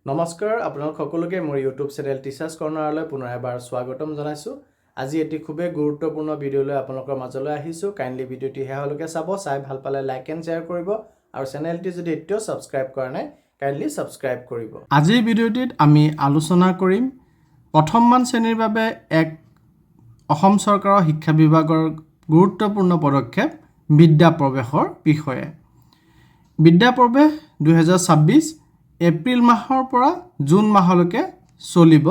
নমস্কাৰ আপোনালোক সকলোকে মোৰ ইউটিউব চেনেল টিচাৰ্ছ কৰ্নাৰলৈ পুনৰ এবাৰ স্বাগতম জনাইছোঁ। আজি এটি খুবেই গুৰুত্বপূৰ্ণ ভিডিঅ'লৈ আপোনালোকৰ মাজলৈ আহিছোঁ। কাইণ্ডলি ভিডিঅ'টি শেষলৈকে চাব, চাই ভাল পালে লাইক এণ্ড শ্বেয়াৰ কৰিব আৰু চেনেলটি যদি এতিয়াও ছাবস্ক্ৰাইব কৰা নাই কাইণ্ডলি ছাবস্ক্ৰাইব কৰিব। আজিৰ ভিডিঅ'টিত আমি আলোচনা কৰিম প্ৰথমমান শ্ৰেণীৰ বাবে এক অসম চৰকাৰৰ শিক্ষা বিভাগৰ গুৰুত্বপূৰ্ণ পদক্ষেপ বিদ্যা প্ৰৱেশৰ বিষয়ে। বিদ্যা প্ৰৱেশ 2026 এপ্ৰিল মাহৰ পৰা জুন মাহলৈকে চলিব।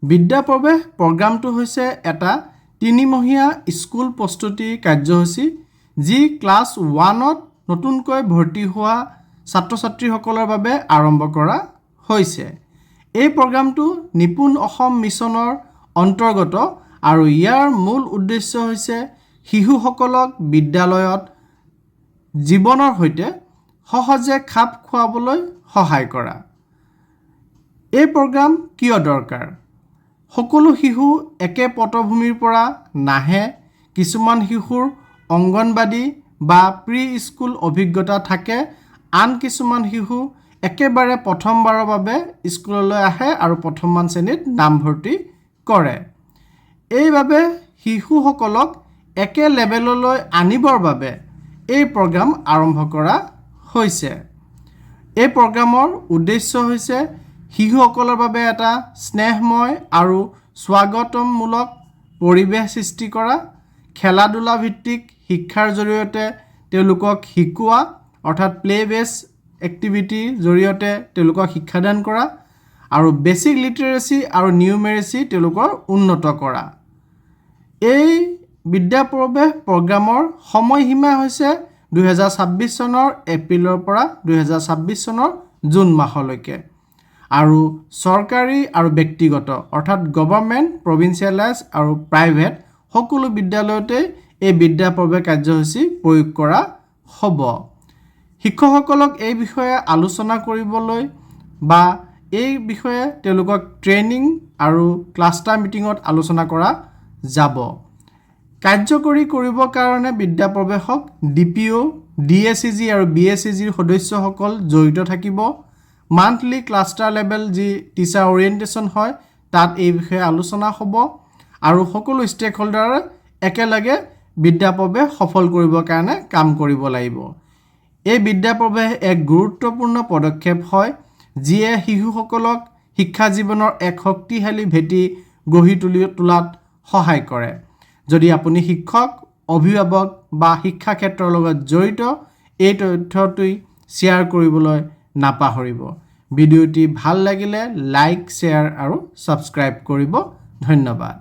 বিদ্যা প্ৰৱেশ প্ৰগ্ৰামটো হৈছে এটা 3মহীয়া স্কুল প্ৰস্তুতি কাৰ্যসূচী যি ক্লাছ 1ত নতুনকৈ ভৰ্তি হোৱা ছাত্ৰ ছাত্ৰীসকলৰ বাবে আৰম্ভ কৰা হৈছে। এই প্ৰগ্ৰামটো নিপুণ অসম মিছনৰ অন্তৰ্গত আৰু ইয়াৰ মূল উদ্দেশ্য হৈছে শিশুসকলক বিদ্যালয়ত জীৱনৰ সৈতে সহজে খাপ খুৱাবলৈ সহায় কৰা। এই প্ৰগ্ৰাম কিয় দৰকাৰ? সকলো শিশু একে পটভূমিৰ পৰা নাহে। কিছুমান শিশুৰ অংগনবাদী বা প্ৰি স্কুল অভিজ্ঞতা থাকে, আন কিছুমান শিশু একেবাৰে প্ৰথমবাৰৰ বাবে স্কুললৈ আহে আৰু প্ৰথমমান শ্ৰেণীত নামভৰ্তি কৰে। এইবাবে শিশুসকলক একে লেভেললৈ আনিবৰ বাবে এই প্ৰগ্ৰাম আৰম্ভ কৰা হৈছে। এই প্ৰগ্ৰামৰ উদ্দেশ্য হৈছে শিশুসকলৰ বাবে এটা স্নেহময় আৰু স্বাগতমূলক পৰিৱেশ সৃষ্টি কৰা, খেলা ধূলা ভিত্তিক শিক্ষাৰ জৰিয়তে তেওঁলোকক শিকোৱা অৰ্থাৎ প্লে বেছ এক্টিভিটিৰ জৰিয়তে তেওঁলোকক শিক্ষাদান কৰা আৰু বেছিক লিটাৰেচি আৰু নিউমেৰেচি তেওঁলোকৰ উন্নত কৰা। এই বিদ্যা প্ৰৱেশ প্ৰগ্ৰামৰ সময়সীমা হৈছে 2026 চনৰ এপ্ৰিলৰ পৰা 2026 চনৰ জুন মাহলৈকে আৰু চৰকাৰী আৰু ব্যক্তিগত অৰ্থাৎ গভৰ্ণমেণ্ট, প্ৰভিন্সিয়েলাইজ আৰু প্ৰাইভেট সকলো বিদ্যালয়তে এই বিদ্যা প্ৰৱেশ কাৰ্যসূচী প্ৰয়োগ কৰা হ'ব। শিক্ষকসকলক এই বিষয়ে আলোচনা কৰিবলৈ বা এই বিষয়ে তেওঁলোকক ট্ৰেইনিং আৰু ক্লাষ্টাৰ মিটিঙত আলোচনা কৰা যাব। কাৰ্যকৰী কৰিবৰ কাৰণে বিদ্যা প্ৰৱেশক DPO, DSCG আৰু BSCGৰ সদস্যসকল জড়িত থাকিব। মান্থলি ক্লাষ্টাৰ লেভেল যি টিচাৰ অৰিয়েণ্টেশ্যন হয় তাত এই বিষয়ে আলোচনা হ'ব আৰু সকলো ষ্টেক হোল্ডাৰে একেলগে বিদ্যা প্ৰৱেশ সফল কৰিবৰ কাৰণে কাম কৰিব লাগিব। এই বিদ্যা প্ৰৱেশ এক গুৰুত্বপূৰ্ণ পদক্ষেপ হয় যিয়ে শিশুসকলক শিক্ষা জীৱনৰ এক শক্তিশালী ভেটি গঢ়ি তোলাত সহায় কৰে। যদি আপুনি শিক্ষক, অভিভাৱক বা শিক্ষা ক্ষেত্ৰৰ লগত জড়িত, এই তথ্যটি শ্বেয়াৰ কৰিবলৈ নাপাহৰিব। ভিডিঅ'টি ভাল লাগিলে লাইক, শ্বেয়াৰ আৰু ছাবস্ক্ৰাইব কৰিব। ধন্যবাদ।